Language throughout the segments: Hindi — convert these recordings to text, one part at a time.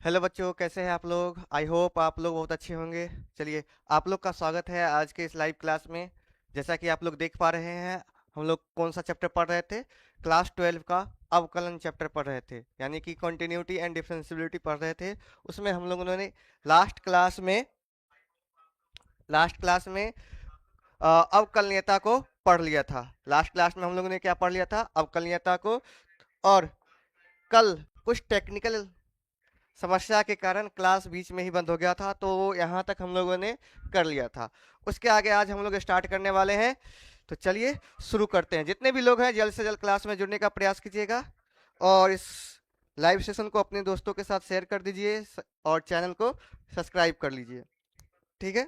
हेलो बच्चों, कैसे हैं आप लोग। आई होप आप लोग बहुत अच्छे होंगे। चलिए, आप लोग का स्वागत है आज के इस लाइव क्लास में। जैसा कि आप लोग देख पा रहे हैं, हम लोग कौन सा चैप्टर पढ़ रहे थे। क्लास 12 का अवकलन चैप्टर पढ़ रहे थे, यानी कि कॉन्टिन्यूटी एंड डिफरेंशियबिलिटी पढ़ रहे थे। उसमें हम लोगों ने लास्ट क्लास में लास्ट क्लास में अवकलनीयता को पढ़ लिया था। लास्ट क्लास में हम लोगों ने क्या पढ़ लिया था, अवकलनीयता को। और कल कुछ टेक्निकल समस्या के कारण क्लास बीच में ही बंद हो गया था, तो यहाँ तक हम लोगों ने कर लिया था। उसके आगे आज हम लोग स्टार्ट करने वाले हैं। तो चलिए शुरू करते हैं। जितने भी लोग हैं जल्द से जल्द क्लास में जुड़ने का प्रयास कीजिएगा, और इस लाइव सेशन को अपने दोस्तों के साथ शेयर कर दीजिए, और चैनल को सब्सक्राइब कर लीजिए। ठीक है।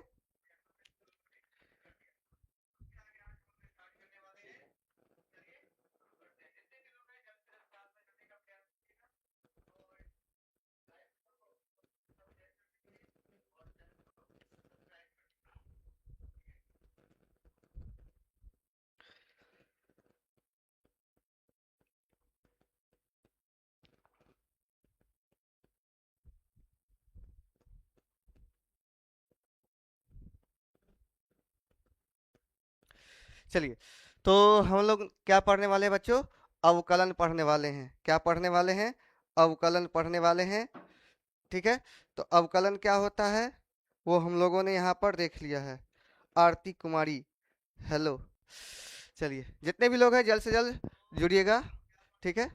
चलिए, तो हम लोग क्या पढ़ने वाले हैं बच्चों, अवकलन पढ़ने वाले हैं। क्या पढ़ने वाले हैं, अवकलन पढ़ने वाले हैं। ठीक है। तो अवकलन क्या होता है वो हम लोगों ने यहाँ पर देख लिया है। आरती कुमारी, हेलो। चलिए, जितने भी लोग हैं जल्द से जल्द जुड़िएगा। ठीक है।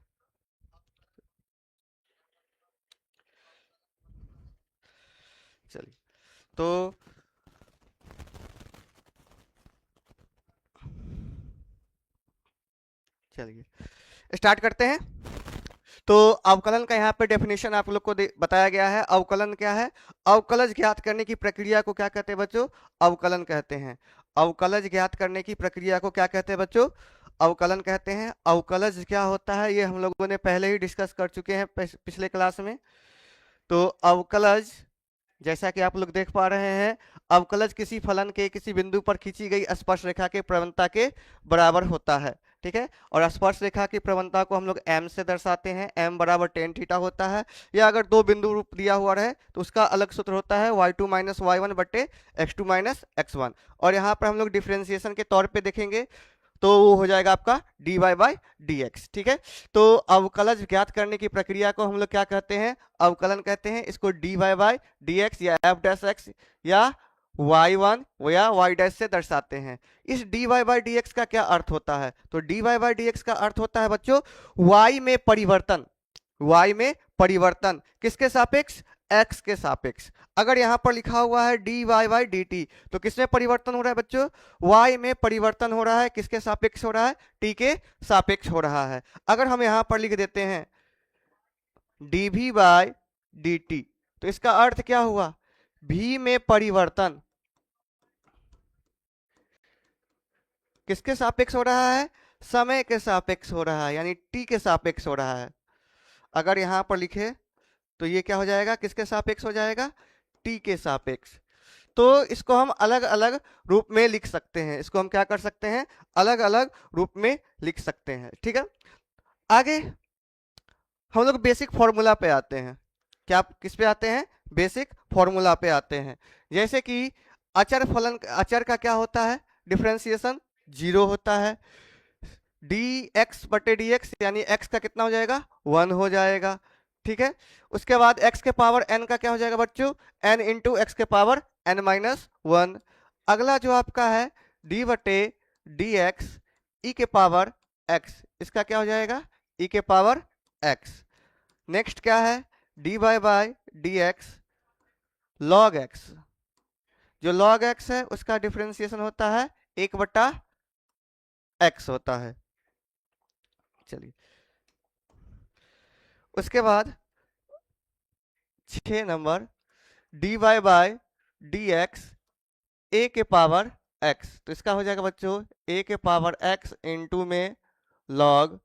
चलिए, तो चलिए स्टार्ट करते हैं। तो अवकलन का यहाँ पे डेफिनेशन आप लोग को बताया गया है। अवकलन क्या है, अवकलज ज्ञात करने की प्रक्रिया को क्या कहते हैं बच्चों, अवकलन कहते हैं। अवकलज ज्ञात करने की प्रक्रिया को क्या कहते हैं बच्चों, अवकलन कहते हैं। अवकलज क्या होता है ये हम लोगों ने पहले ही डिस्कस कर चुके हैं पिछले क्लास में। तो अवकलज, जैसा कि आप लोग देख पा रहे हैं, अवकलज किसी फलन के किसी बिंदु पर खींची गई स्पर्श रेखा के प्रवणता के बराबर होता है। ठीक है। और स्पर्श रेखा की प्रवणता को हम लोग m से दर्शाते हैं। m बराबर टेन थीटा होता है। या अगर दो बिंदु रूप दिया हुआ रहे तो उसका अलग सूत्र होता है y2 माइनस वाई वन बटे X two minus X one. और यहाँ पर हम लोग डिफ्रेंसिएशन के तौर पे देखेंगे तो वो हो जाएगा आपका D Y by D X. ठीक है। तो अवकलज ज्ञात करने की प्रक्रिया को हम लोग क्या कहते हैं, अवकलन कहते हैं। इसको D Y by D X या एफ डैश एक्स या वाई वन या वाई डैश से दर्शाते हैं। इस D Y by D X का क्या अर्थ होता है, तो D Y by D X का अर्थ होता है बच्चों वाई में परिवर्तन। वाई में परिवर्तन किसके सापेक्ष, एक्स के सापेक्ष। अगर यहां पर लिखा हुआ है D Y by D T, तो किसमें परिवर्तन हो रहा है बच्चों, वाई में परिवर्तन हो रहा है। किसके सापेक्ष हो रहा है, टी के सापेक्ष हो रहा है। अगर हम यहां पर लिख देते हैं D V by D T, तो इसका अर्थ क्या हुआ, भी में परिवर्तन किसके सापेक्ष हो रहा है, समय के सापेक्ष हो रहा है, यानी टी के सापेक्ष हो रहा है। अगर यहां पर लिखे तो ये क्या हो जाएगा, किसके सापेक्ष हो जाएगा, टी के सापेक्ष। तो इसको हम अलग अलग रूप में लिख सकते हैं। इसको हम क्या कर सकते हैं, अलग अलग रूप में लिख सकते हैं। ठीक है। आगे हम लोग बेसिक फॉर्मूला पे आते हैं। क्या किस पे आते हैं, बेसिक फॉर्मूला पे आते हैं। जैसे कि अचर फलन, अचर का क्या होता है, डिफरेंशिएशन जीरो होता है। डी एक्स बटे डी एक्स, यानी एक्स का कितना हो जाएगा, वन हो जाएगा। ठीक है। उसके बाद एक्स के पावर एन का क्या हो जाएगा बच्चों, एन इंटू एक्स के पावर एन माइनस वन। अगला जो आपका है डी बटे डी एक्स ई के पावर एक्स, इसका क्या हो जाएगा, ई के पावर एक्स। नेक्स्ट क्या है, D Y by D X log X. जो लॉग एक्स है उसका डिफरेंशिएशन होता है एक बटा एक्स होता है। चलिए, उसके बाद 6 number D Y by D X A के पावर एक्स, तो इसका हो जाएगा बच्चों ए के पावर एक्स इंटू में लॉग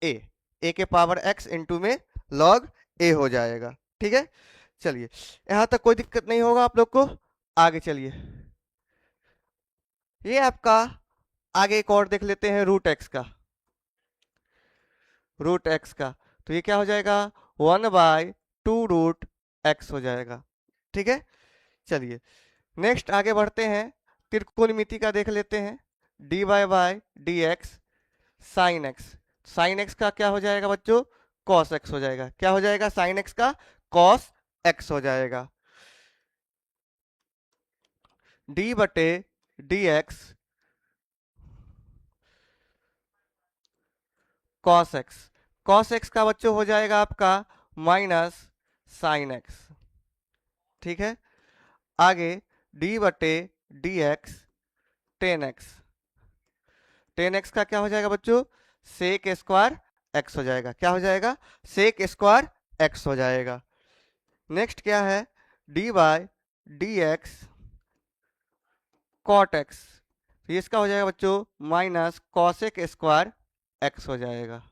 ए, ए के पावर एक्स इंटू में लॉग ए हो जाएगा। ठीक है। चलिए, यहां तक कोई दिक्कत नहीं होगा आप लोग को। आगे चलिए, ये आपका आगे एक और देख लेते हैं, रूट एक्स का। रूट एक्स का तो ये क्या हो जाएगा, 1/2 रूट एक्स हो जाएगा। ठीक है, चलिए नेक्स्ट आगे बढ़ते हैं, त्रिकोणमिति का देख लेते हैं। D Y by D X sine X, sine X का क्या हो जाएगा बच्चों, कॉस एक्स हो जाएगा। क्या हो जाएगा, साइन एक्स का कॉस एक्स हो जाएगा। डी बटे D X cos x, cos x का बच्चों हो जाएगा आपका माइनस साइन एक्स। ठीक है, आगे डी बटे D X ten x, ten x का क्या हो जाएगा बच्चों, सेक स्क्वायर एक्स हो जाएगा। क्या हो जाएगा, सेक स्क्वायर एक्स हो जाएगा। नेक्स्ट क्या है, D by D X cot X, तो इसका हो जाएगा बच्चों माइनस कॉसेक स्क्वायर एक्स हो जाएगा।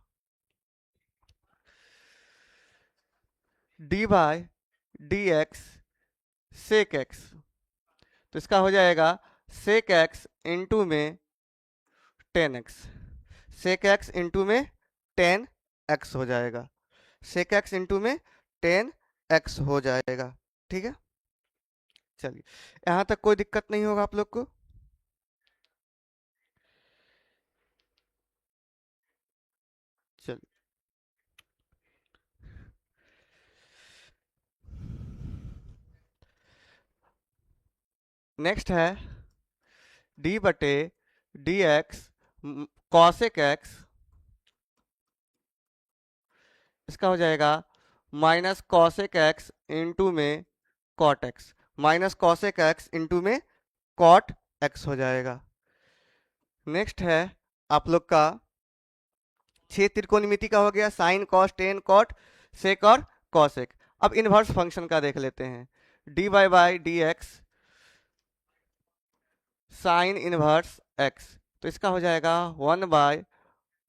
D by D X sec X, तो इसका हो जाएगा सेक एक्स इंटू में tan X, sec X into में टेन एक्स हो जाएगा, सेक एक्स इंटू में टेन एक्स हो जाएगा। ठीक है, चलिए यहां तक कोई दिक्कत नहीं होगा आप लोग को। चलिए नेक्स्ट है डी बटे डी एक्स कॉसेक एक्स, इसका हो जाएगा माइनस कॉसेक एक्स इंटू में cot X, minus cosec X into में कॉट एक्स हो जाएगा। नेक्स्ट है आप लोग का छह त्रिकोणमिति का हो गया, sine cos tan cot sec और कॉसेक। अब इनवर्स फंक्शन का देख लेते हैं, D Y by D X sine inverse X, तो इसका हो जाएगा one by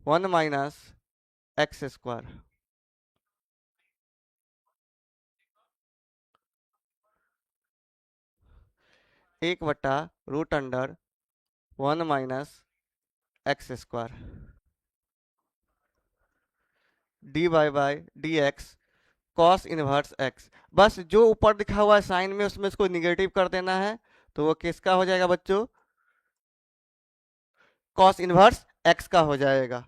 one minus X square, एक बटा root under one minus X square, D Y by D X cos inverse X. बस जो ऊपर दिखा हुआ है साइन में उसमें इसको निगेटिव कर देना है, तो वो किसका हो जाएगा बच्चों, कॉस इनवर्स एक्स का हो जाएगा।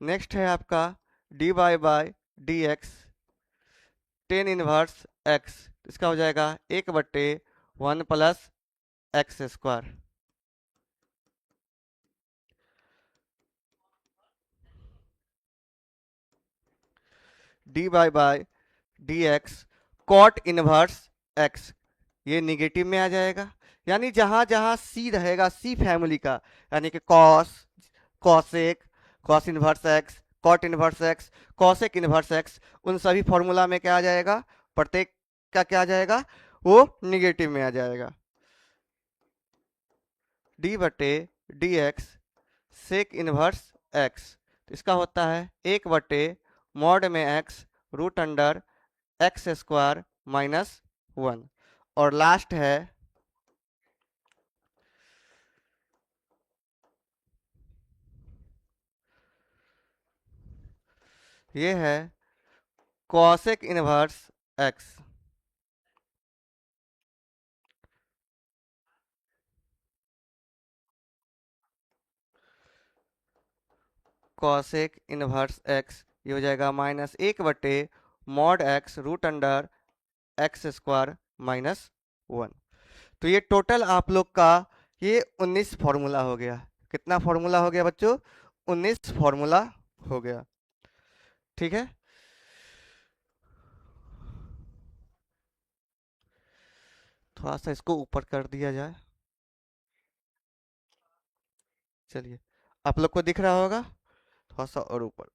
नेक्स्ट है आपका D Y by D X tan inverse X, इसका हो जाएगा एक बट्टे one plus X square, D Y by D X cot inverse X, ये निगेटिव में आ जाएगा। यानी जहां जहां सी रहेगा सी फैमिली का, यानी कि cos cosec cos inverse X cot inverse X cosec inverse X, उन सभी फॉर्मूला में क्या आ जाएगा, प्रत्येक का क्या आ जाएगा, वो निगेटिव में आ जाएगा। डी बटे D X sec inverse X, तो इसका होता है एक बटे मॉड में X root under X square minus one. और लास्ट है ये है cosec inverse X, cosec inverse X, ये हो जाएगा माइनस एक बटे mod X root under X square minus one. तो ये टोटल आप लोग का ये 19 फॉर्मूला हो गया। कितना फॉर्मूला हो गया बच्चों, 19 फॉर्मूला हो गया। ठीक है, थोड़ा सा इसको ऊपर कर दिया जाए। चलिए आप लोग को दिख रहा होगा, थोड़ा सा और ऊपर।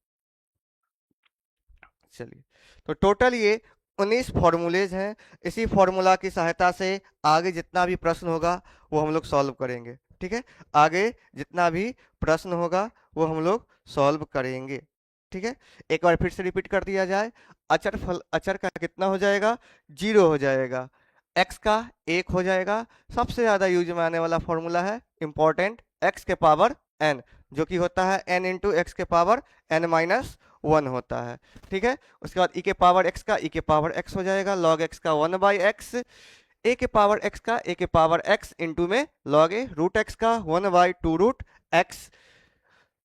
चलिए तो टोटल ये 19 फॉर्मूलेज हैं। इसी फॉर्मूला की सहायता से आगे जितना भी प्रश्न होगा वो हम लोग सॉल्व करेंगे। ठीक है, आगे जितना भी प्रश्न होगा वो हम लोग सॉल्व करेंगे। ठीक है, एक बार फिर से रिपीट कर दिया जाए। अचर का कितना हो जाएगा, 0 हो जाएगा। एक्स का 1 हो जाएगा। सबसे ज्यादा यूज में आने वाला फॉर्मूला है इंपॉर्टेंट, एक्स के पावर एन, जो कि होता है एन इंटू एक्स के पावर एन माइनस 1 होता है। ठीक है, उसके बाद e के पावर x का e के पावर x हो जाएगा, log x का 1/x, a के पावर x का a के पावर x इंटू में log a, रूट x का 1/2 रूट x,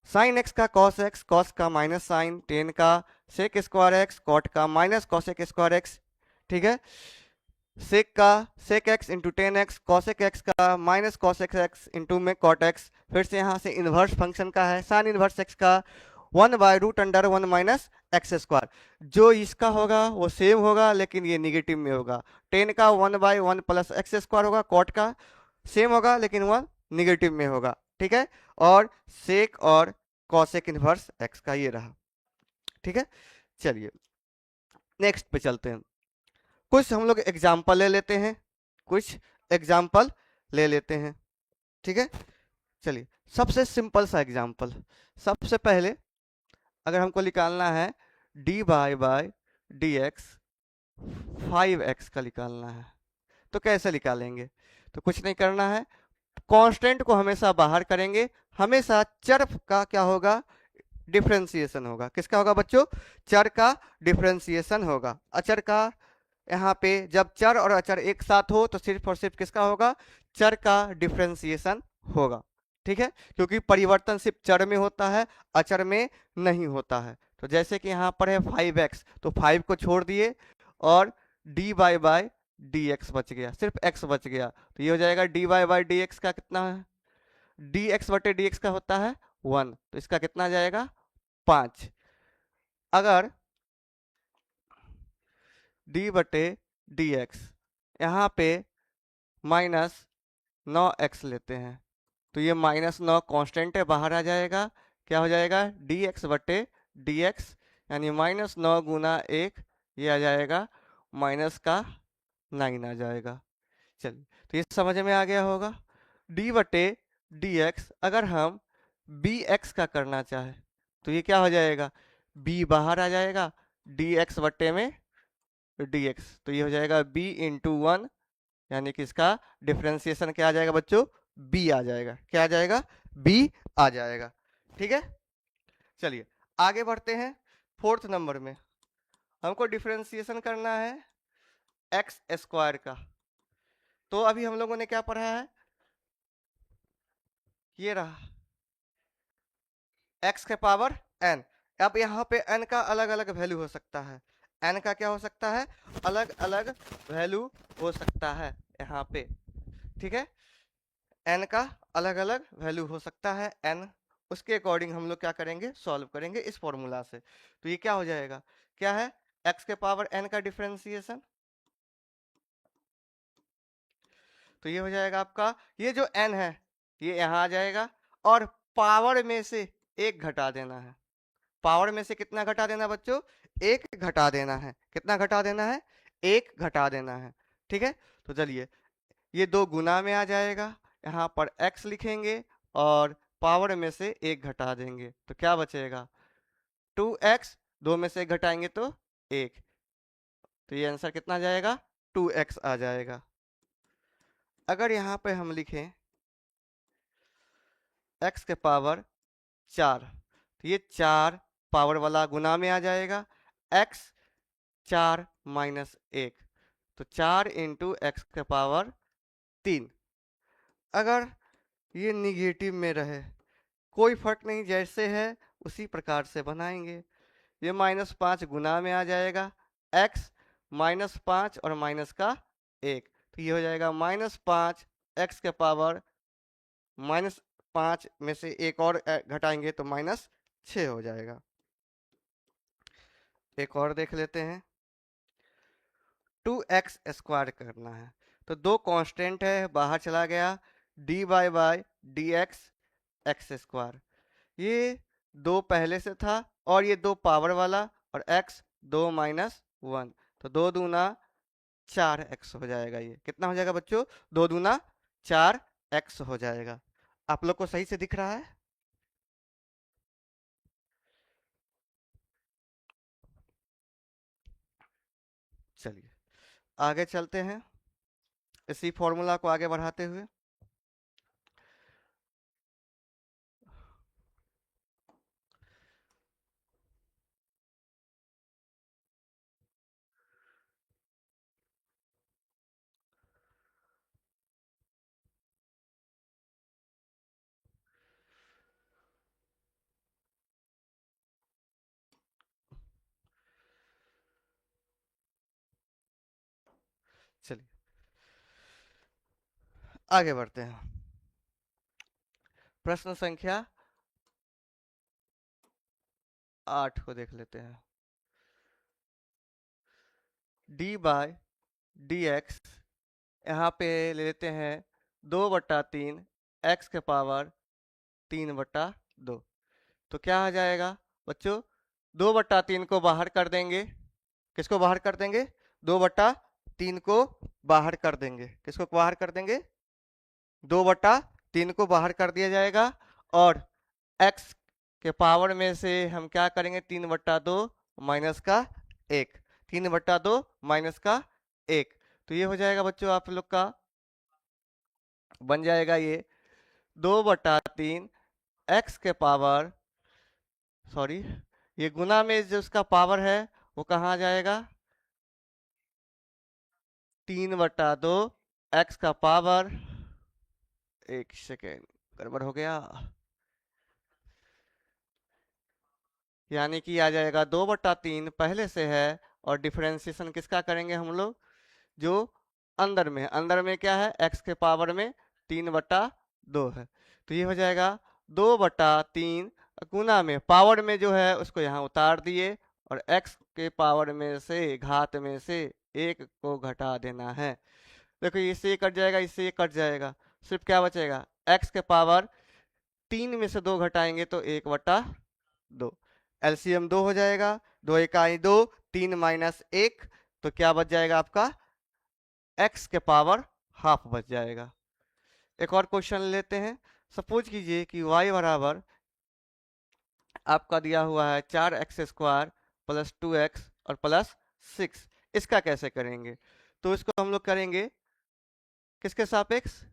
साइन x का कॉस x, कॉस का माइनस साइन, टेन का सेक स्क्वायर x, कॉट का माइनस कॉसेक स्क्वायर x। ठीक है, सेक का सेक x into ten x, cosec x का माइनस कॉसेक x इंटू में कॉट x, फिर से यहाँ से इनवर्स फंक्शन का है साइन इनवर्स x का 1/√1 माइनस एक्स स्क्वायर। जो इसका होगा वो सेम होगा लेकिन ये निगेटिव में होगा। टेन का 1/1 प्लस एक्स स्क्वायर होगा, कॉट का सेम होगा लेकिन वह निगेटिव में होगा। ठीक है, और सेक और कॉसेक इनवर्स x का ये रहा। ठीक है, चलिए नेक्स्ट पे चलते हैं। कुछ हम लोग एग्जाम्पल ले लेते हैं, कुछ एग्जाम्पल ले लेते हैं। ठीक है, चलिए सबसे सिंपल सा एग्जाम्पल, सबसे पहले अगर हमको निकालना है D Y by D X 5x का निकालना है तो कैसे निकालेंगे? तो कुछ नहीं करना है, कांस्टेंट को हमेशा बाहर करेंगे, हमेशा चर का क्या होगा, डिफरेंशिएशन होगा। किसका होगा बच्चों? चर का डिफरेंशिएशन होगा। अचर का यहाँ पे जब चर और अचर एक साथ हो तो सिर्फ और सिर्फ किसका होगा, चर का डिफरेंशिएशन होगा। ठीक है, क्योंकि परिवर्तन सिर्फ चर में होता है, अचर में नहीं होता है। तो जैसे कि यहाँ पर है 5x, तो 5 को छोड़ दिए और D Y by D X बच गया, सिर्फ x बच गया। तो ये हो जाएगा D Y by D X का कितना है, डी एक्स बटे डी एक्स का होता है 1, तो इसका कितना आ जाएगा 5। अगर डी बटे डी एक्स यहाँ पे -9x लेते हैं तो ये -9 कांस्टेंट है, बाहर आ जाएगा। क्या हो जाएगा, डी एक्स बटे डी एक्स, यानी -9 गुना 1, ये आ जाएगा माइनस का 9 आ जाएगा। चलिए तो ये समझ में आ गया होगा। डी बटे डी एक्स अगर हम बी एक्स का करना चाहे तो ये क्या हो जाएगा, b बाहर आ जाएगा, डी एक्स बटे में डी एक्स, तो ये हो जाएगा b इंटू 1, यानी कि इसका डिफ्रेंसिएशन क्या आ जाएगा बच्चों, b आ जाएगा। क्या आ जाएगा, b आ जाएगा। ठीक है, चलिए आगे बढ़ते हैं। फोर्थ नंबर में हमको डिफ्रेंसिएशन करना है एक्स स्क्वायर का। तो अभी हम लोगों ने क्या पढ़ा है, ये रहा x के पावर n। अब यहाँ पे n का अलग अलग वैल्यू हो सकता है, n का क्या हो सकता है, अलग अलग वैल्यू हो सकता है यहाँ पे। ठीक है, n का अलग अलग वैल्यू हो सकता है n, उसके अकॉर्डिंग हम लोग क्या करेंगे, सॉल्व करेंगे इस फॉर्मूला से। तो ये क्या हो जाएगा, क्या है, x के पावर n का डिफरेंशिएशन, तो ये हो जाएगा आपका, ये जो n है ये यहाँ आ जाएगा और पावर में से एक घटा देना है। पावर में से कितना घटा देना बच्चों, एक घटा देना है। कितना घटा देना है, एक घटा देना है। ठीक है, तो चलिए ये दो गुना में आ जाएगा, यहाँ पर x लिखेंगे और पावर में से एक घटा देंगे तो क्या बचेगा 2x, दो में से एक घटाएंगे तो एक, तो ये आंसर कितना आ जाएगा 2x आ जाएगा। अगर यहाँ पे हम लिखें x के पावर 4, तो ये 4 पावर वाला गुना में आ जाएगा, x 4 माइनस 1, तो 4 इंटू एक्स के पावर 3। अगर ये निगेटिव में रहे कोई फर्क नहीं, जैसे है उसी प्रकार से बनाएंगे। ये -5 गुना में आ जाएगा, x -5 और माइनस का 1, तो ये हो जाएगा -5 x के पावर -5 में से एक और घटाएंगे तो -6 हो जाएगा। एक और देख लेते हैं, 2x स्क्वायर करना है तो दो कांस्टेंट है, बाहर चला गया, D Y by D X X square, ये दो पहले से था और ये दो पावर वाला और x 2 - 1, तो 2 दूना 4x हो जाएगा। ये कितना हो जाएगा बच्चों, 2 दूना 4x हो जाएगा। आप लोग को सही से दिख रहा है? चलिए आगे चलते हैं इसी फॉर्मूला को आगे बढ़ाते हुए। चलिए आगे बढ़ते हैं। प्रश्न संख्या 8 को देख लेते हैं। डी बाय डी एक्स, यहाँ पे ले लेते हैं 2/3 एक्स के पावर 3/2। तो क्या आ जाएगा बच्चों, 2/3 को बाहर कर देंगे। किसको बाहर कर देंगे? 2/3 को बाहर कर देंगे। किसको बाहर कर देंगे? 2/3 को बाहर कर दिया जाएगा। और x के पावर में से हम क्या करेंगे? 3/2 माइनस का 1, 3/2 माइनस का 1। तो ये हो जाएगा बच्चों आप लोग का, बन जाएगा ये 2/3 x के पावर, सॉरी, ये गुना में जो उसका पावर है वो कहाँ आ जाएगा? 3/2 एक्स का पावर, एक सेकेंड गड़बड़ हो गया, यानी कि आ जाएगा 2/3 पहले से है। और डिफरेंशिएशन किसका करेंगे हम लोग? जो अंदर में है, अंदर में क्या है? x के पावर में 3/2 है। तो ये हो जाएगा 2/3 गुना में पावर में जो है उसको यहाँ उतार दिए, और x के पावर में से घात में से 1 को घटा देना है। देखो इससे ये कट जाएगा, इससे ये कट जाएगा, सिर्फ क्या बचेगा? x के पावर 3 में से 2 घटाएंगे तो 1/2। एलसीएम 2 हो जाएगा, 2 इकाई 2, 3 माइनस 1, तो क्या बच जाएगा आपका? x के पावर हाफ बच जाएगा। एक और क्वेश्चन लेते हैं। सपोज कीजिए कि y बराबर आपका दिया हुआ है 4x² प्लस 2x और प्लस 6। इसका कैसे करेंगे? तो इसको हम लोग करेंगे किसके सापेक्ष?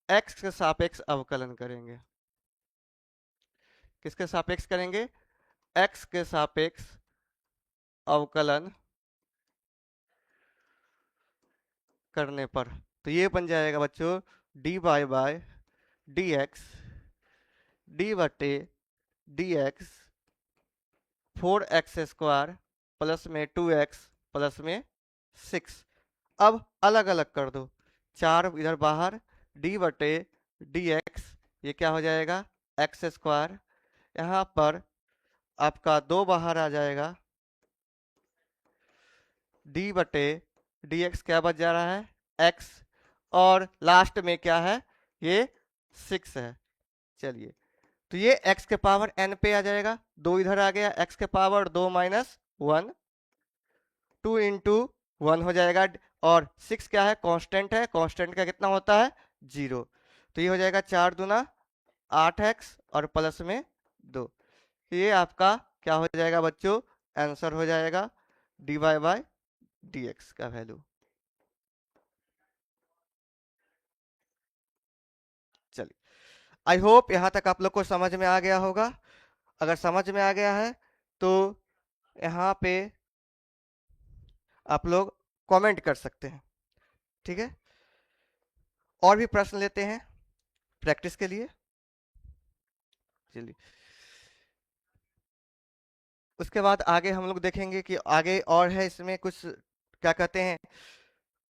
x के सापेक्ष अवकलन करेंगे। किसके सापेक्ष करेंगे? x के सापेक्ष अवकलन करने पर। तो ये बन जाएगा बच्चों D Y by D X D बटे डी एक्स 4x² प्लस में 2x प्लस में 6। अब अलग अलग कर दो, 4 इधर बाहर, डी बटे डी एक्स, ये क्या हो जाएगा? x²। यहाँ पर आपका 2 बाहर आ जाएगा, डी बटे डी एक्स क्या बच जा रहा है? x, और लास्ट में क्या है? ये 6 है। चलिए, तो ये x के पावर n पे आ जाएगा, 2 इधर आ गया, x के पावर 2 माइनस 1, 2 इंटू 1 हो जाएगा। और 6 क्या है? कांस्टेंट है, कांस्टेंट का कितना होता है? 0। तो ये हो जाएगा 4 दूना 8x और प्लस में 2। ये आपका क्या हो जाएगा बच्चों? आंसर हो जाएगा D Y by D X का वैल्यू। चलिए, आई होप यहाँ तक आप लोग को समझ में आ गया होगा। अगर समझ में आ गया है तो यहाँ पे आप लोग कमेंट कर सकते हैं, ठीक है। और भी प्रश्न लेते हैं प्रैक्टिस के लिए। चलिए, उसके बाद आगे हम लोग देखेंगे कि आगे और है इसमें कुछ, क्या कहते हैं,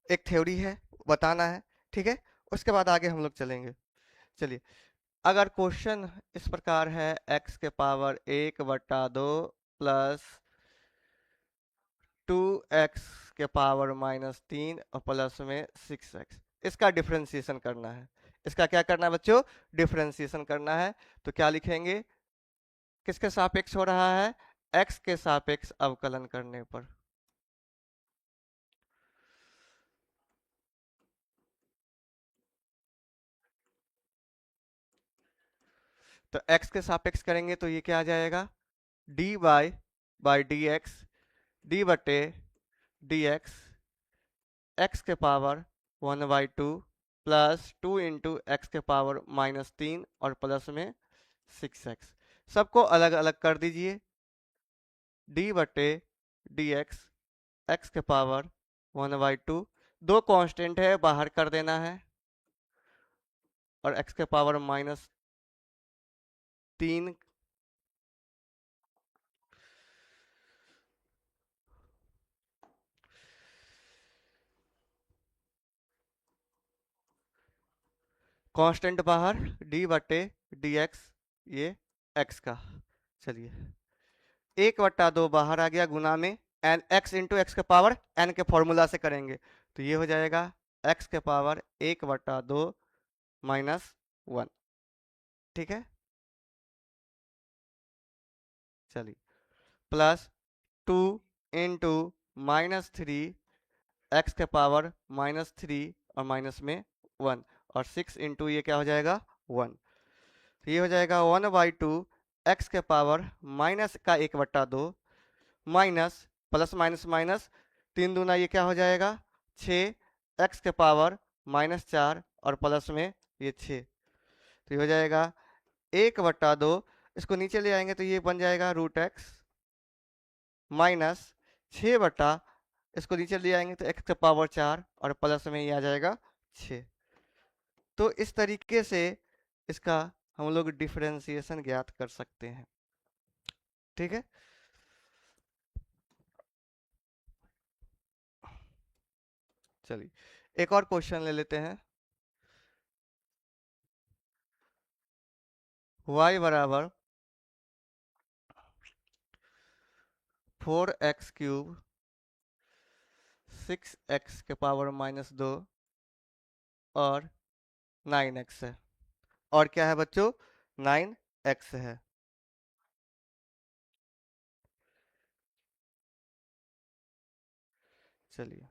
एक थ्योरी है, बताना है, ठीक है। उसके बाद आगे हम लोग चलेंगे। चलिए, अगर क्वेश्चन इस प्रकार है, x के पावर 1/2 प्लस 2x के पावर -3 और प्लस में 6x, इसका डिफरेंशिएशन करना है। इसका क्या करना है बच्चों? डिफरेंशिएशन करना है। तो क्या लिखेंगे? किसके सापेक्ष हो रहा है? x के सापेक्ष अवकलन करने पर। तो x के सापेक्ष करेंगे तो ये क्या आ जाएगा? dy by D X D बटे डी एक्स एक्स के पावर 1/2 प्लस 2 इंटू एक्स के पावर -3 और प्लस में 6x। सबको अलग अलग कर दीजिए। डी बटे डी एक्स एक्स के पावर 1/2, 2 कांस्टेंट है बाहर कर देना है, और एक्स के पावर -3, कांस्टेंट बाहर d बटे dx, ये x का। चलिए 1/2 बाहर आ गया गुना में एन एक्स इंटू एक्स के पावर n के फॉर्मूला से करेंगे तो ये हो जाएगा x के पावर 1/2 माइनस 1। ठीक है, चलिए प्लस 2 इंटू -3 एक्स के पावर -3 और माइनस में 1 और 6 इंटू ये क्या हो जाएगा 1। तो ये हो जाएगा 1/2 एक्स के पावर माइनस का 1/2 माइनस प्लस माइनस माइनस 3 दूना ये क्या हो जाएगा 6 एक्स के पावर -4 और प्लस में ये 6। तो ये हो जाएगा 1/2, इसको नीचे ले आएंगे तो ये बन जाएगा √x माइनस 6 इसको नीचे ले आएंगे तो x के पावर 4 और प्लस में ये आ जाएगा 6। तो इस तरीके से इसका हम लोग डिफरेंशिएशन ज्ञात कर सकते हैं। ठीक है, चलिए एक और क्वेश्चन ले लेते हैं। y बराबर 4x³ 6x के पावर -2 और 9x है। और क्या है बच्चों 9x है। चलिए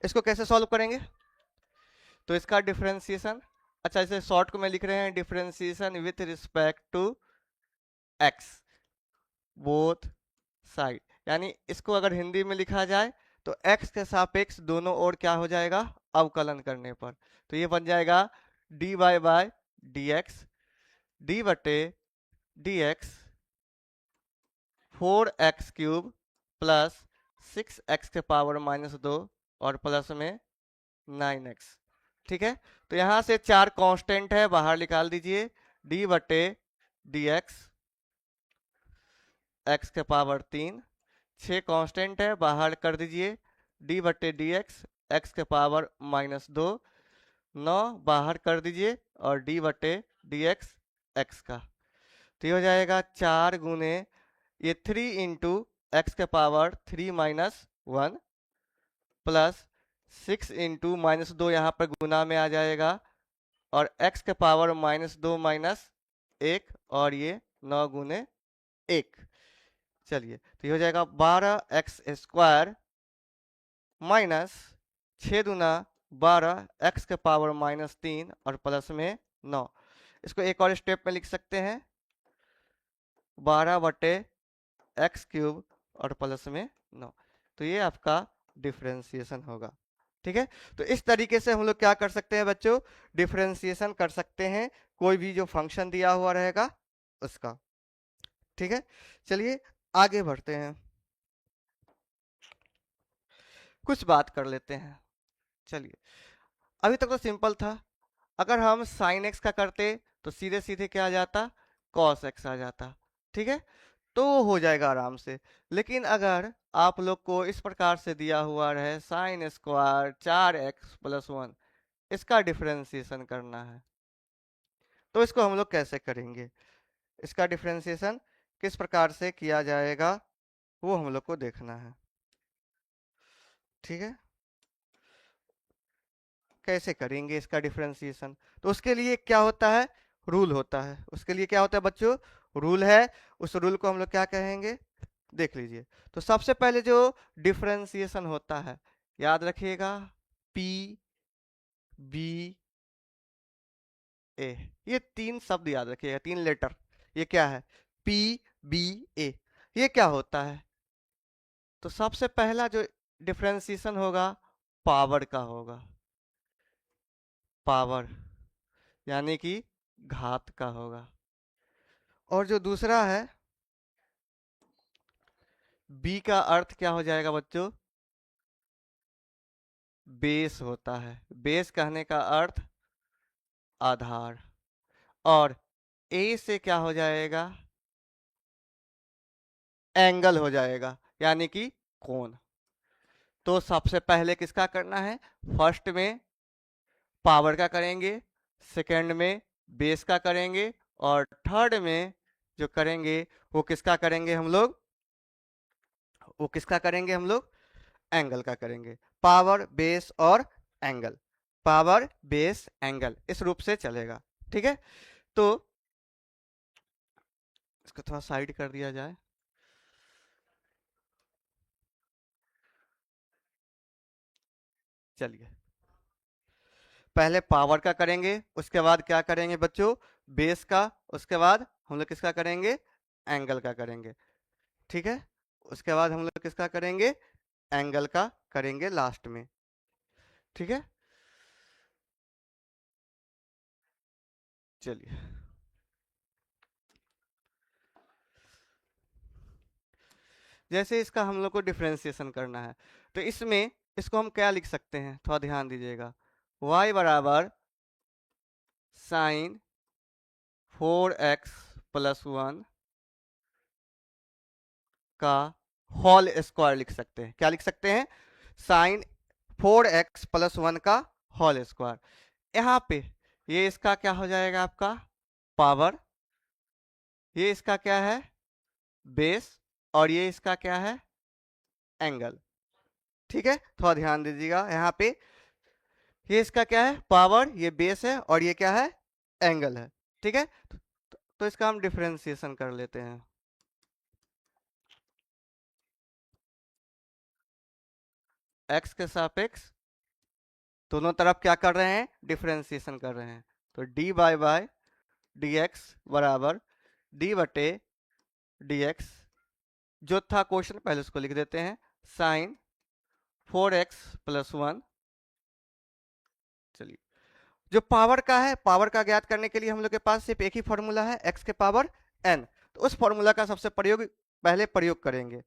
इसको कैसे सॉल्व करेंगे, तो इसका डिफरेंशिएशन, अच्छा इसे शॉर्ट को में लिख रहे हैं differentiation with respect to x both side, यानी इसको अगर हिंदी में लिखा जाए तो x के सापेक्ष दोनों ओर क्या हो जाएगा अवकलन करने पर। तो ये बन जाएगा dy बाय dx d बटे dx 4x³ प्लस 6x के पावर -2 और प्लस में 9x। ठीक है, तो यहां से 4 कांस्टेंट है बाहर निकाल दीजिए d बटे dx x के पावर 3, 6 कांस्टेंट है बाहर कर दीजिए d बटे dx x के पावर -2, 9 बाहर कर दीजिए और d बटे dx x का। तो ये हो जाएगा 4 गुने ये 3 इंटू एक्स के पावर 3 माइनस 1 प्लस 6 इंटू -2 यहाँ पर गुना में आ जाएगा और x के पावर -2 माइनस 1 और ये 9 गुने 1। चलिए तो ये हो जाएगा 12x² माइनस 6 दूना 12 x के पावर -3 और प्लस में 9। इसको एक और स्टेप में लिख सकते हैं 12/x³ और प्लस में 9। तो ये आपका डिफरेंशिएशन होगा। ठीक है, तो इस तरीके से हम लोग क्या कर सकते हैं बच्चों डिफरेंशिएशन कर सकते हैं कोई भी जो फंक्शन दिया हुआ रहेगा उसका। ठीक है, चलिए आगे बढ़ते हैं, कुछ बात कर लेते हैं। चलिए अभी तक तो सिंपल था, अगर हम sin x का करते तो सीधे सीधे क्या आ जाता cos x आ जाता। ठीक है, तो वो हो जाएगा आराम से। लेकिन अगर आप लोग को इस प्रकार से दिया हुआ रहे sin² 4x+1, इसका डिफरेंशिएशन करना है तो इसको हम लोग कैसे करेंगे, इसका डिफरेंशिएशन किस प्रकार से किया जाएगा वो हम लोग को देखना है। ठीक है, कैसे करेंगे इसका डिफरेंशिएशन, तो उसके लिए क्या होता है रूल होता है। उसके लिए क्या होता है बच्चों रूल है, उस रूल को हम लोग क्या कहेंगे देख लीजिए। तो सबसे पहले जो डिफरेंशिएशन होता है याद रखिएगा पी बी ए, ये 3 शब्द याद रखिएगा, 3 लेटर। ये क्या है पी बी ए, ये क्या होता है, तो सबसे पहला जो डिफरेंशिएशन होगा पावर का होगा, पावर यानी कि घात का होगा। और जो दूसरा है बी का अर्थ क्या हो जाएगा बच्चों बेस होता है, बेस कहने का अर्थ आधार। और ए से क्या हो जाएगा एंगल हो जाएगा यानी कि कोण। तो सबसे पहले किसका करना है? फर्स्ट में पावर का करेंगे, सेकंड में बेस का करेंगे, और थर्ड में जो करेंगे वो किसका करेंगे हम लोग? वो किसका करेंगे हम लोग? एंगल का करेंगे। पावर, बेस और एंगल, पावर बेस एंगल, इस रूप से चलेगा। ठीक है, तो इसको थोड़ा साइड कर दिया जाए। चलिए, पहले पावर का करेंगे, उसके बाद क्या करेंगे बच्चों? बेस का, उसके बाद हम लोग किसका करेंगे? एंगल का करेंगे। ठीक है, उसके बाद हम लोग किसका करेंगे? एंगल का करेंगे लास्ट में। ठीक है, चलिए, जैसे इसका हम लोग को डिफ्रेंसिएशन करना है, तो इसमें इसको हम क्या लिख सकते हैं? थोड़ा ध्यान दीजिएगा। y बराबर साइन 4x प्लस 1 का होल स्क्वायर लिख सकते हैं। क्या लिख सकते हैं? साइन 4x प्लस 1 का होल स्क्वायर। यहाँ पे ये इसका क्या हो जाएगा? आपका पावर, ये इसका क्या है? बेस, और ये इसका क्या है? एंगल। ठीक है, थोड़ा ध्यान दीजिएगा यहाँ पे, ये इसका क्या है? पावर, ये बेस है, और ये क्या है? एंगल है। ठीक है, तो इसका हम डिफरेंशिएशन कर लेते हैं। एक्स के सापेक्ष दोनों तरफ क्या कर रहे हैं? डिफरेंशिएशन कर रहे हैं। तो डी बाय डी एक्स बराबर डी बटे डी एक्स, जो था क्वेश्चन पहले उसको लिख देते हैं, साइन 4x प्लस 1। चलिए, जो पावर का है, पावर का ज्ञात करने के लिए हम लोग के पास सिर्फ एक ही फॉर्मूला है, x के पावर n। तो उस फॉर्मूला का सबसे पहले प्रयोग करेंगे।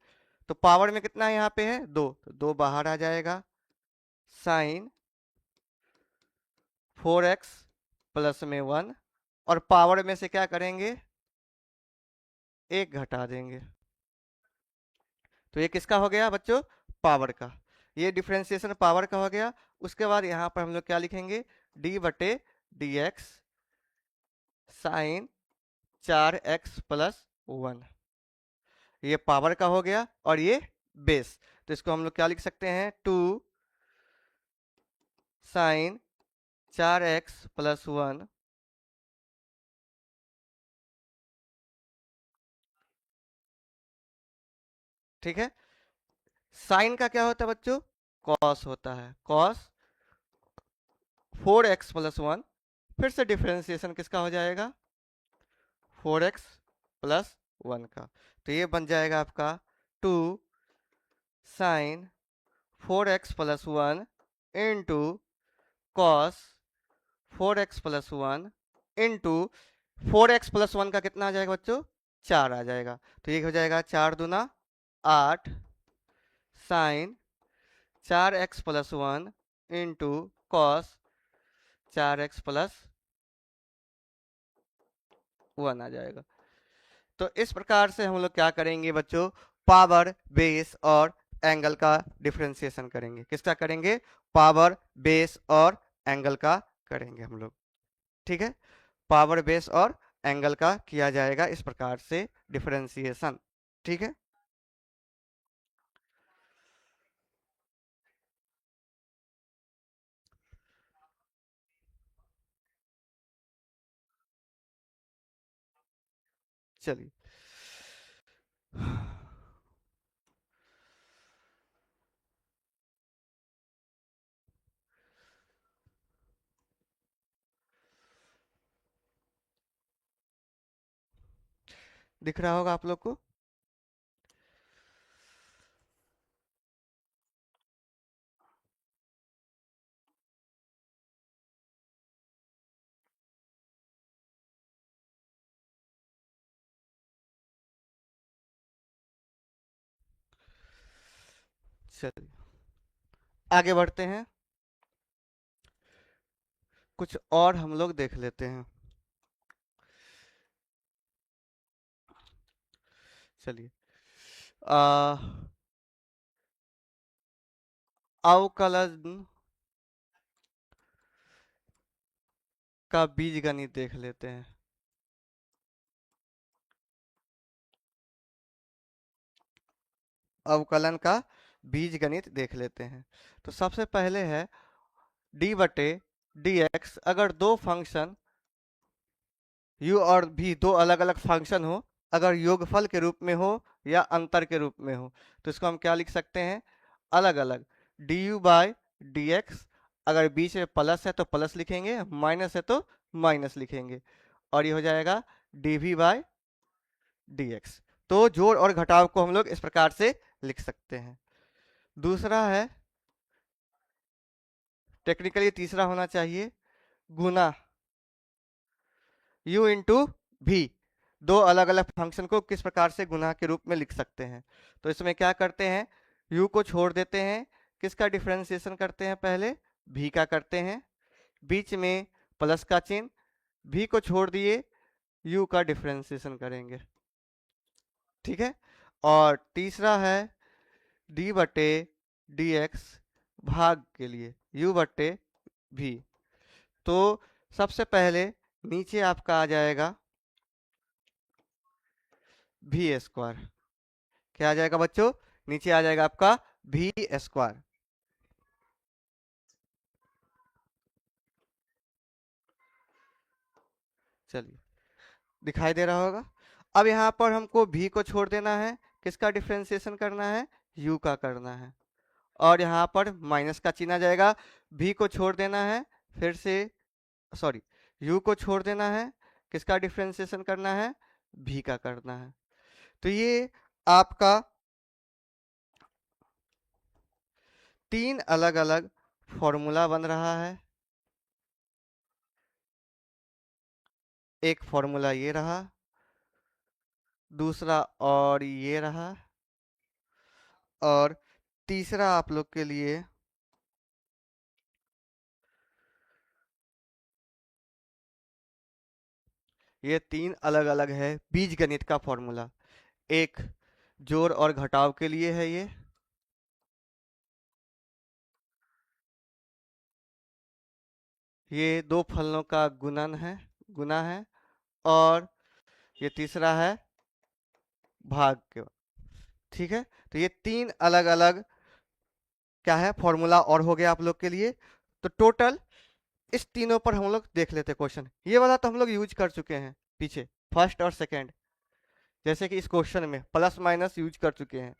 तो पावर में कितना यहाँ पे है? 2, तो 2 बाहर आ जाएगा। साइन 4x प्लस में 1, और पावर में से क्या करेंगे? 1 घटा देंगे। तो ये किसका हो गया बच्चों? पावर का। ये डिफ्रेंसिएशन पावर का हो गया। उसके बाद यहाँ पर हम लोग क्या लिखेंगे? डी बटे D X sign 4x plus 1, ये पावर का हो गया, और ये बेस। तो इसको हम लोग क्या लिख सकते हैं? 2 साइन 4x प्लस 1 ठीक है, साइन का क्या होता है बच्चों? कॉस होता है। कॉस 4x प्लस 1, फिर से डिफरेंशिएशन किसका हो जाएगा? 4x प्लस 1 का। तो ये बन जाएगा आपका 2 sine 4x plus 1 into cos 4x plus 1 into 4x plus 1 का कितना आ जाएगा बच्चों? 4 आ जाएगा। तो ये हो जाएगा 4 दूना 8 sine 4x plus 1 into cos 4x plus 1 आ जाएगा। तो इस प्रकार से हम लोग क्या करेंगे बच्चों? पावर, बेस और एंगल का डिफरेंशिएशन करेंगे। किसका करेंगे? पावर, बेस और एंगल का करेंगे हम लोग। ठीक है, पावर, बेस और एंगल का किया जाएगा इस प्रकार से डिफरेंशिएशन। ठीक है, चलिए, दिख रहा होगा आप लोग को। चलिए, आगे बढ़ते हैं, कुछ और हम लोग देख लेते हैं। चलिए, आ अवकलन का बीजगणित देख लेते हैं। अवकलन का बीजगणित देख लेते हैं। तो सबसे पहले है डी बटे डी एक्स। अगर दो फंक्शन u और v दो अलग अलग फंक्शन हो, अगर योगफल के रूप में हो या अंतर के रूप में हो, तो इसको हम क्या लिख सकते हैं, अलग अलग। D you by D x, अगर बीच में प्लस है तो प्लस लिखेंगे, माइनस है तो माइनस लिखेंगे, और ये हो जाएगा D V by D X. तो जोड़ और घटाव को हम लोग इस प्रकार से लिख सकते हैं। दूसरा है, टेक्निकली तीसरा होना चाहिए, गुना u इंटू भी। दो अलग अलग फंक्शन को किस प्रकार से गुना के रूप में लिख सकते हैं। तो इसमें क्या करते हैं, u को छोड़ देते हैं, किसका डिफरेंशिएशन करते हैं, पहले v का करते हैं, बीच में प्लस का चिन्ह, v को छोड़ दिए, u का डिफरेंशिएशन करेंगे। ठीक है। और तीसरा है d बटे डी एक्स भाग के लिए u बटे v। तो सबसे पहले नीचे आपका आ जाएगा भी स्क्वायर। क्या आ जाएगा बच्चों, नीचे आ जाएगा आपका भी स्क्वायर। चलिए, दिखाई दे रहा होगा। अब यहाँ पर हमको भी को छोड़ देना है, किसका डिफरेंशिएशन करना है, u का करना है, और यहाँ पर माइनस का चिन्ह आ जाएगा। भी को छोड़ देना है, फिर से सॉरी, u को छोड़ देना है, किसका डिफरेंशिएशन करना है, भी का करना है। तो ये आपका तीन अलग अलग फॉर्मूला बन रहा है। एक फॉर्मूला ये रहा, दूसरा और ये रहा, और तीसरा आप लोग के लिए ये तीन अलग अलग है बीजगणित का फॉर्मूला। एक जोड़ और घटाव के लिए है, ये दो फलनों का गुणन है, गुना है, और ये तीसरा है भाग के। ठीक है। तो ये तीन अलग अलग क्या है फॉर्मूला और हो गया आप लोग के लिए। तो टोटल इस तीनों पर हम लोग देख लेते क्वेश्चन। ये वाला तो हम लोग यूज कर चुके हैं पीछे, फर्स्ट और सेकंड, जैसे कि इस क्वेश्चन में प्लस माइनस यूज कर चुके हैं।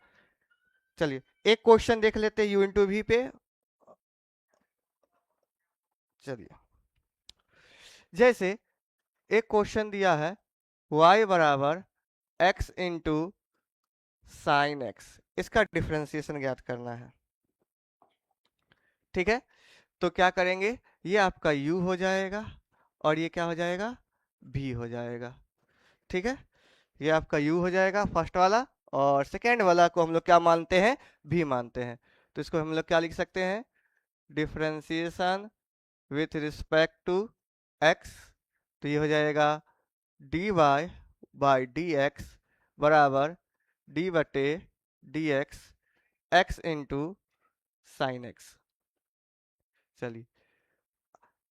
चलिए एक क्वेश्चन देख लेते हैं यू इंटू वी पे। चलिए, जैसे एक क्वेश्चन दिया है y बराबर x इंटू साइन एक्स, इसका डिफरेंशिएशन ज्ञात करना है। ठीक है। तो क्या करेंगे, ये आपका u हो जाएगा, और ये क्या हो जाएगा, v हो जाएगा। ठीक है। ये आपका u हो जाएगा फर्स्ट वाला, और सेकेंड वाला को हम लोग क्या मानते हैं, v मानते हैं। तो इसको हम लोग क्या लिख सकते हैं, differentiation with respect to x। तो ये हो जाएगा dy बाई डी एक्स बराबर d बटे D X X into sine X. चलिए,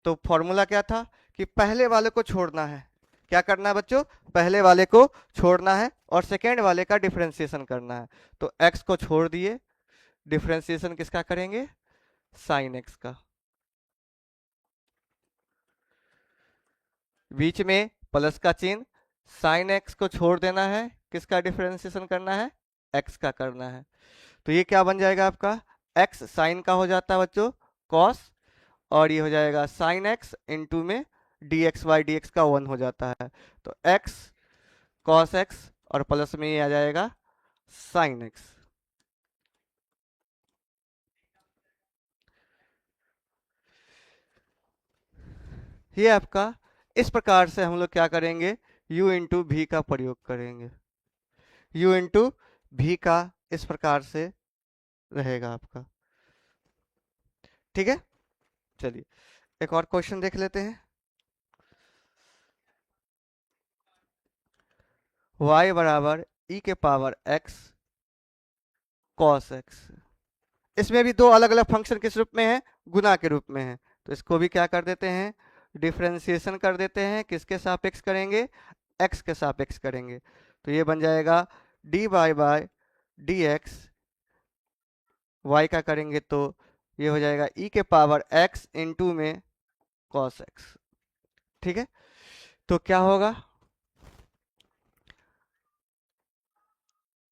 तो फॉर्मूला क्या था कि पहले वाले को छोड़ना है, क्या करना है बच्चों, पहले वाले को छोड़ना है और सेकेंड वाले का डिफरेंशिएशन करना है। तो x को छोड़ दिए, डिफरेंशिएशन किसका करेंगे, साइन एक्स का। बीच में प्लस का चिन्ह, साइन एक्स को छोड़ देना है, किसका डिफरेंशिएशन करना है, x का करना है। तो ये क्या बन जाएगा आपका, x साइन का हो जाता है बच्चों कॉस, और ये हो जाएगा साइन एक्स इंटू में D x by D X का 1 हो जाता है। तो x कॉस एक्स, और प्लस में ये आ जाएगा साइन एक्स। ये आपका इस प्रकार से हम लोग क्या करेंगे, u इंटू भी का प्रयोग करेंगे। u इंटू भी का इस प्रकार से रहेगा आपका। ठीक है। चलिए एक और क्वेश्चन देख लेते हैं। y बराबर e के पावर x कॉस x, इसमें भी दो अलग अलग फंक्शन किस रूप में है, गुना के रूप में है। तो इसको भी क्या कर देते हैं, डिफ्रेंसिएशन कर देते हैं। किसके सापेक्ष करेंगे, एक्स के सापेक्ष करेंगे। तो ये बन जाएगा D Y by D X, Y का करेंगे तो ये हो जाएगा ई के पावर एक्स इंटू में कॉस एक्स। ठीक है, तो क्या होगा,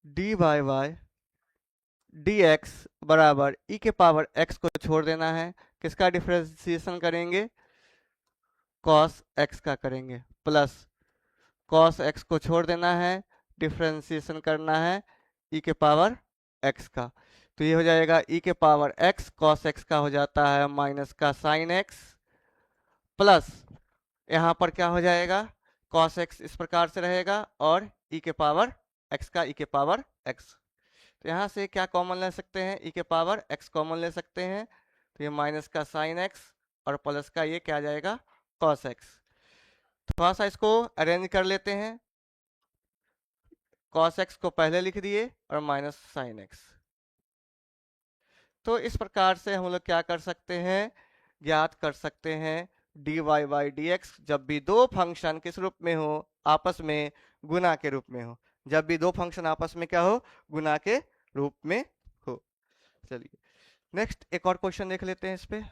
D Y by D X बराबर ई के पावर एक्स को छोड़ देना है, किसका डिफ्रेंसिएशन करेंगे, कॉस एक्स का करेंगे, प्लस कॉस एक्स को छोड़ देना है, डिफ्रेंसिएशन करना है ई के पावर एक्स का। तो ये हो जाएगा ई के पावर एक्स कॉस एक्स का हो जाता है माइनस का साइन एक्स, प्लस यहाँ पर क्या हो जाएगा, कॉस एक्स इस प्रकार से रहेगा और ई के पावर एक्स का ई के पावर एक्स। तो यहाँ से क्या कॉमन ले सकते हैं, ई के पावर एक्स कॉमन ले सकते हैं। तो ये माइनस का साइन एक्स और प्लस का ये क्या आ जाएगा, कॉस एक्स। थोड़ा सा इसको अरेंज कर लेते हैं, कॉस एक्स को पहले लिख दिए और माइनस साइन एक्स। तो इस प्रकार से हम लोग क्या कर सकते हैं, ज्ञात कर सकते हैं D Y by D X जब भी दो फंक्शन किस रूप में हो, आपस में गुना के रूप में हो। जब भी दो फंक्शन आपस में क्या हो, गुना के रूप में हो। चलिए नेक्स्ट एक और क्वेश्चन देख लेते हैं इस पे।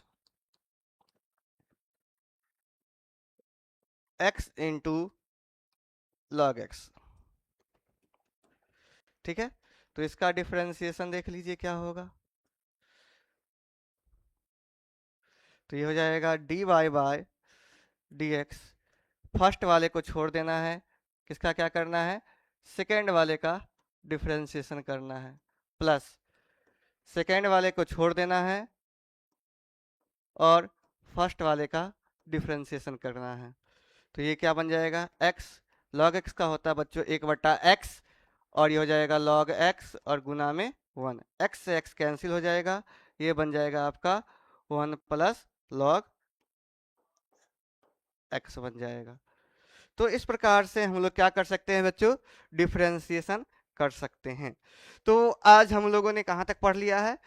x इंटू लॉग एक्स, ठीक है। तो इसका डिफरेंशिएशन देख लीजिए क्या होगा। तो ये हो जाएगा D Y by D X, first वाले को छोड़ देना है, किसका क्या करना है, सेकेंड वाले का डिफरेंशिएशन करना है, प्लस सेकेंड वाले को छोड़ देना है और फर्स्ट वाले का डिफरेंशिएशन करना है। तो ये क्या बन जाएगा, x log x का होता है बच्चों 1/x और ये हो जाएगा log x और गुना में 1, x से x कैंसिल हो जाएगा, ये बन जाएगा आपका 1 प्लस log x बन जाएगा। तो इस प्रकार से हम लोग क्या कर सकते हैं बच्चों, डिफरेंशिएशन कर सकते हैं। तो आज हम लोगों ने कहाँ तक पढ़ लिया है,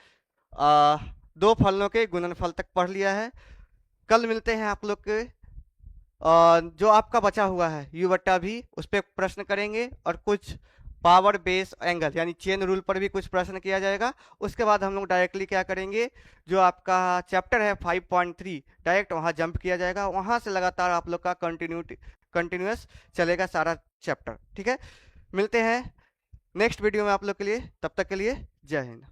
दो फलों के गुणनफल तक पढ़ लिया है। कल मिलते हैं आप लोग के जो आपका बचा हुआ है u बट्टा भी, उस पर प्रश्न करेंगे और कुछ पावर बेस एंगल यानी चेन रूल पर भी कुछ प्रश्न किया जाएगा। उसके बाद हम लोग डायरेक्टली क्या करेंगे, जो आपका चैप्टर है 5.3 डायरेक्ट वहां जंप किया जाएगा, वहां से लगातार आप लोग का कंटिन्यूअस चलेगा सारा चैप्टर। ठीक है, मिलते हैं नेक्स्ट वीडियो में आप लोग के लिए, तब तक के लिए जय हिंद।